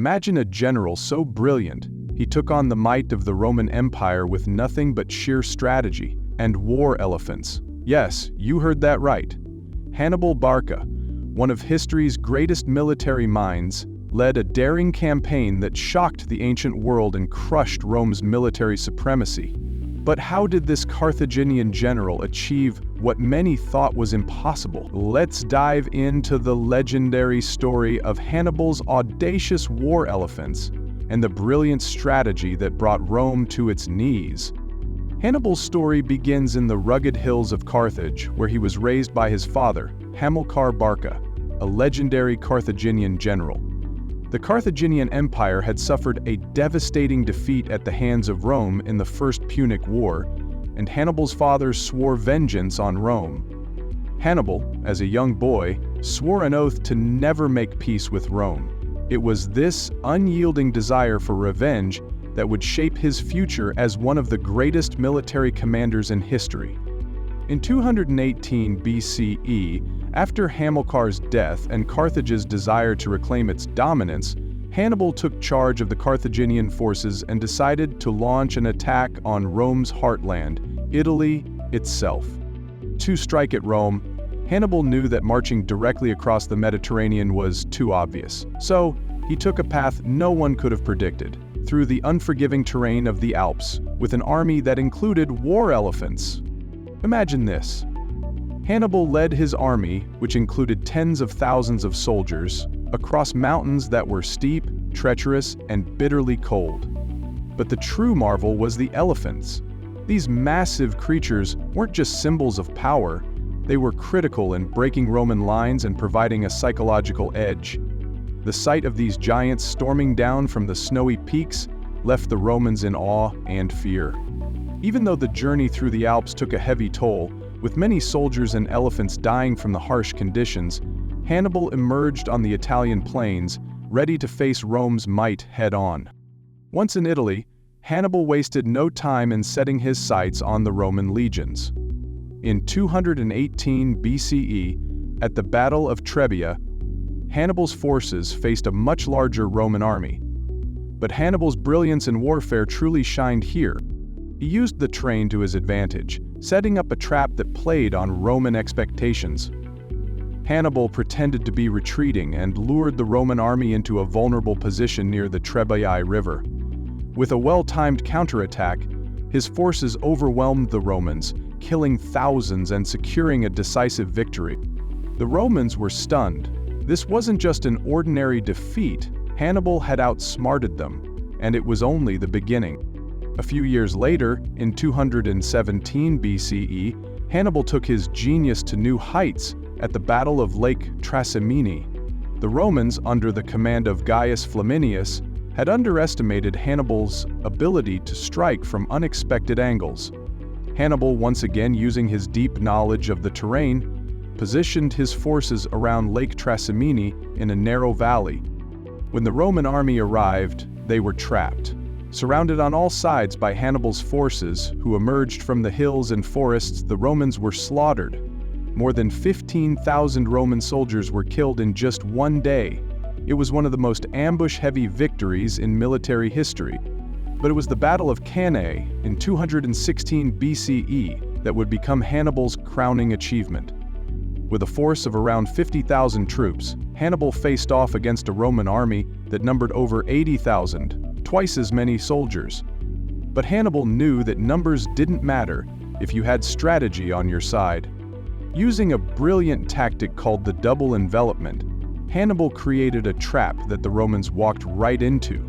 Imagine a general so brilliant, he took on the might of the Roman Empire with nothing but sheer strategy and war elephants. Yes, you heard that right. Hannibal Barca, one of history's greatest military minds, led a daring campaign that shocked the ancient world and crushed Rome's military supremacy. But how did this Carthaginian general achieve what many thought was impossible? Let's dive into the legendary story of Hannibal's audacious war elephants and the brilliant strategy that brought Rome to its knees. Hannibal's story begins in the rugged hills of Carthage, where he was raised by his father, Hamilcar Barca, a legendary Carthaginian general. The Carthaginian Empire had suffered a devastating defeat at the hands of Rome in the First Punic War, and Hannibal's father swore vengeance on Rome. Hannibal, as a young boy, swore an oath to never make peace with Rome. It was this unyielding desire for revenge that would shape his future as one of the greatest military commanders in history. In 218 BCE, after Hamilcar's death and Carthage's desire to reclaim its dominance, Hannibal took charge of the Carthaginian forces and decided to launch an attack on Rome's heartland, Italy itself. To strike at Rome, Hannibal knew that marching directly across the Mediterranean was too obvious. So, he took a path no one could have predicted, through the unforgiving terrain of the Alps, with an army that included war elephants. Imagine this. Hannibal led his army, which included tens of thousands of soldiers, across mountains that were steep, treacherous, and bitterly cold. But the true marvel was the elephants. These massive creatures weren't just symbols of power, they were critical in breaking Roman lines and providing a psychological edge. The sight of these giants storming down from the snowy peaks left the Romans in awe and fear. Even though the journey through the Alps took a heavy toll, with many soldiers and elephants dying from the harsh conditions, Hannibal emerged on the Italian plains, ready to face Rome's might head-on. Once in Italy, Hannibal wasted no time in setting his sights on the Roman legions. In 218 BCE, at the Battle of Trebia, Hannibal's forces faced a much larger Roman army. But Hannibal's brilliance in warfare truly shined here. He used the terrain to his advantage, setting up a trap that played on Roman expectations. Hannibal pretended to be retreating and lured the Roman army into a vulnerable position near the Trebii River. With a well-timed counterattack, his forces overwhelmed the Romans, killing thousands and securing a decisive victory. The Romans were stunned. This wasn't just an ordinary defeat. Hannibal had outsmarted them, and it was only the beginning. A few years later, in 217 BCE, Hannibal took his genius to new heights at the Battle of Lake Trasimene. The Romans, under the command of Gaius Flaminius, had underestimated Hannibal's ability to strike from unexpected angles. Hannibal, once again using his deep knowledge of the terrain, positioned his forces around Lake Trasimene in a narrow valley. When the Roman army arrived, they were trapped. Surrounded on all sides by Hannibal's forces, who emerged from the hills and forests, the Romans were slaughtered. More than 15,000 Roman soldiers were killed in just one day. It was one of the most ambush-heavy victories in military history. But it was the Battle of Cannae in 216 BCE that would become Hannibal's crowning achievement. With a force of around 50,000 troops, Hannibal faced off against a Roman army that numbered over 80,000, twice as many soldiers. But Hannibal knew that numbers didn't matter if you had strategy on your side. Using a brilliant tactic called the double envelopment, Hannibal created a trap that the Romans walked right into.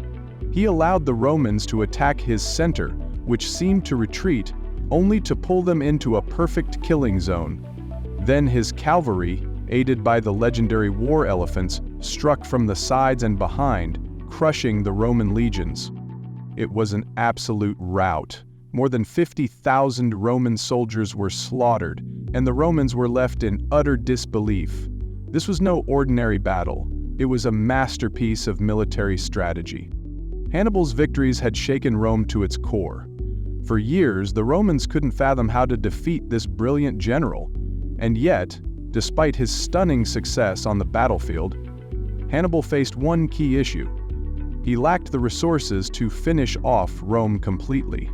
He allowed the Romans to attack his center, which seemed to retreat, only to pull them into a perfect killing zone. Then his cavalry, aided by the legendary war elephants, struck from the sides and behind, crushing the Roman legions. It was an absolute rout. More than 50,000 Roman soldiers were slaughtered, and the Romans were left in utter disbelief. This was no ordinary battle. It was a masterpiece of military strategy. Hannibal's victories had shaken Rome to its core. For years, the Romans couldn't fathom how to defeat this brilliant general. And yet, despite his stunning success on the battlefield, Hannibal faced one key issue. he lacked the resources to finish off Rome completely.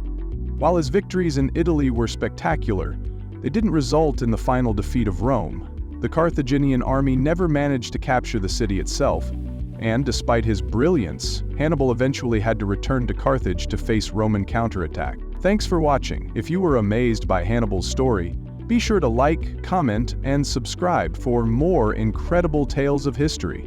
While his victories in Italy were spectacular, they didn't result in the final defeat of Rome. The Carthaginian army never managed to capture the city itself, and despite his brilliance, Hannibal eventually had to return to Carthage to face Roman counterattack. Thanks for watching. If you were amazed by Hannibal's story, be sure to like, comment, and subscribe for more incredible tales of history.